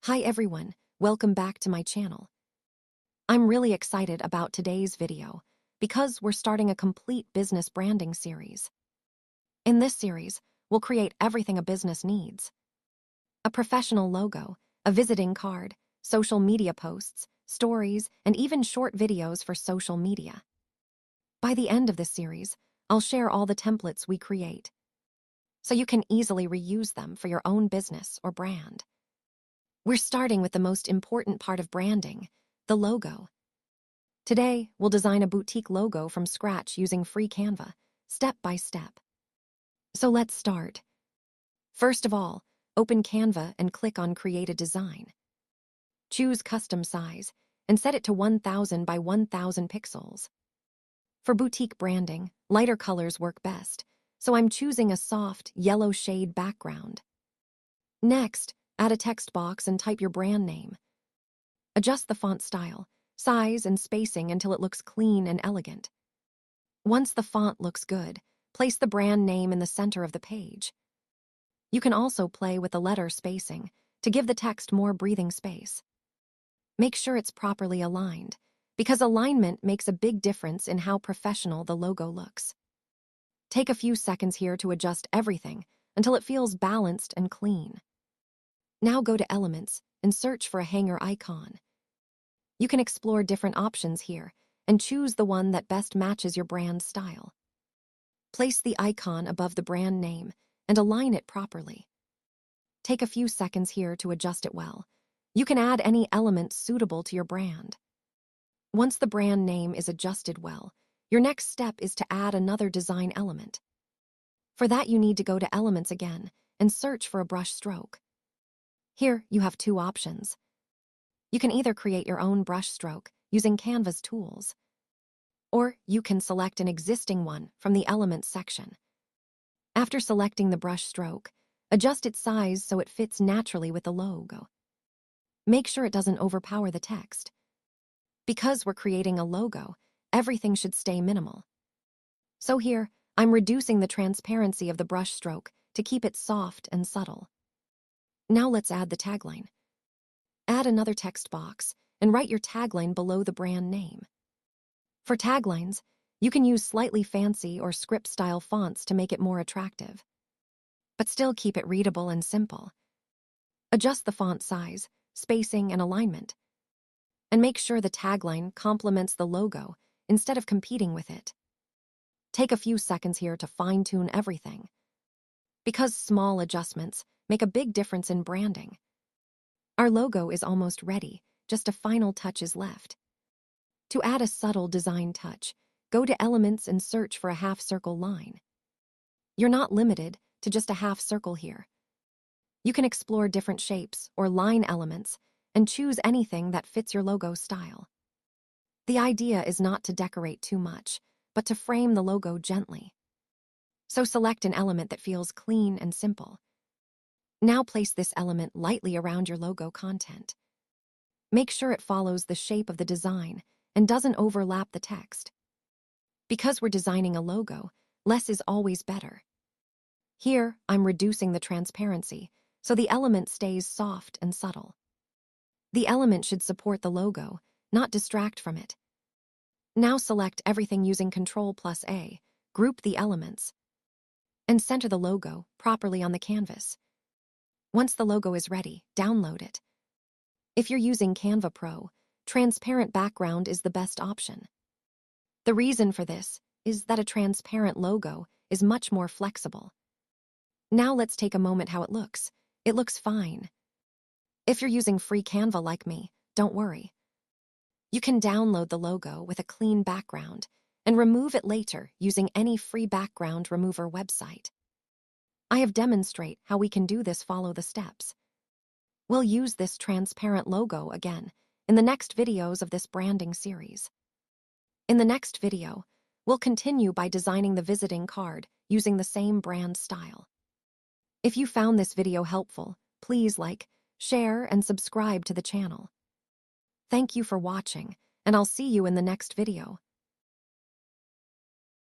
Hi everyone, welcome back to my channel. I'm really excited about today's video because we're starting a complete business branding series. In this series, we'll create everything a business needs. A professional logo, a visiting card, social media posts, stories, and even short videos for social media. By the end of this series, I'll share all the templates we create, so you can easily reuse them for your own business or brand. We're starting with the most important part of branding, the logo. Today, we'll design a boutique logo from scratch using free Canva, step by step. So let's start. First of all, open Canva and click on Create a Design. Choose Custom Size and set it to 1000 by 1000 pixels. For boutique branding, lighter colors work best, so I'm choosing a soft, yellow shade background. Next, add a text box and type your brand name. Adjust the font style, size, and spacing until it looks clean and elegant. Once the font looks good, place the brand name in the center of the page. You can also play with the letter spacing to give the text more breathing space. Make sure it's properly aligned, because alignment makes a big difference in how professional the logo looks. Take a few seconds here to adjust everything until it feels balanced and clean. Now go to Elements and search for a hanger icon. You can explore different options here and choose the one that best matches your brand style. Place the icon above the brand name and align it properly. Take a few seconds here to adjust it well. You can add any elements suitable to your brand. Once the brand name is adjusted well, your next step is to add another design element. For that, you need to go to Elements again and search for a brush stroke. Here, you have two options. You can either create your own brush stroke using Canva's tools, or you can select an existing one from the Elements section. After selecting the brush stroke, adjust its size so it fits naturally with the logo. Make sure it doesn't overpower the text. Because we're creating a logo, everything should stay minimal. So here, I'm reducing the transparency of the brush stroke to keep it soft and subtle. Now let's add the tagline. Add another text box and write your tagline below the brand name. For taglines, you can use slightly fancy or script-style fonts to make it more attractive, but still keep it readable and simple. Adjust the font size, spacing, and alignment, and make sure the tagline complements the logo instead of competing with it. Take a few seconds here to fine-tune everything, because small adjustments make a big difference in branding. Our logo is almost ready, just a final touch is left. To add a subtle design touch, go to Elements and search for a half-circle line. You're not limited to just a half circle here. You can explore different shapes or line elements and choose anything that fits your logo style. The idea is not to decorate too much, but to frame the logo gently. So select an element that feels clean and simple. Now place this element lightly around your logo content. Make sure it follows the shape of the design and doesn't overlap the text. Because we're designing a logo, less is always better. Here, I'm reducing the transparency, so the element stays soft and subtle. The element should support the logo, not distract from it. Now select everything using Ctrl+A, group the elements, and center the logo properly on the canvas. Once the logo is ready, download it. If you're using Canva Pro, transparent background is the best option. The reason for this is that a transparent logo is much more flexible. Now let's take a moment how it looks. It looks fine. If you're using free Canva like me, don't worry. You can download the logo with a clean background and remove it later using any free background remover website. I have demonstrated how we can do this. Follow the steps. We'll use this transparent logo again in the next videos of this branding series. In the next video, we'll continue by designing the visiting card using the same brand style. If you found this video helpful, please like, share, and subscribe to the channel. Thank you for watching, and I'll see you in the next video.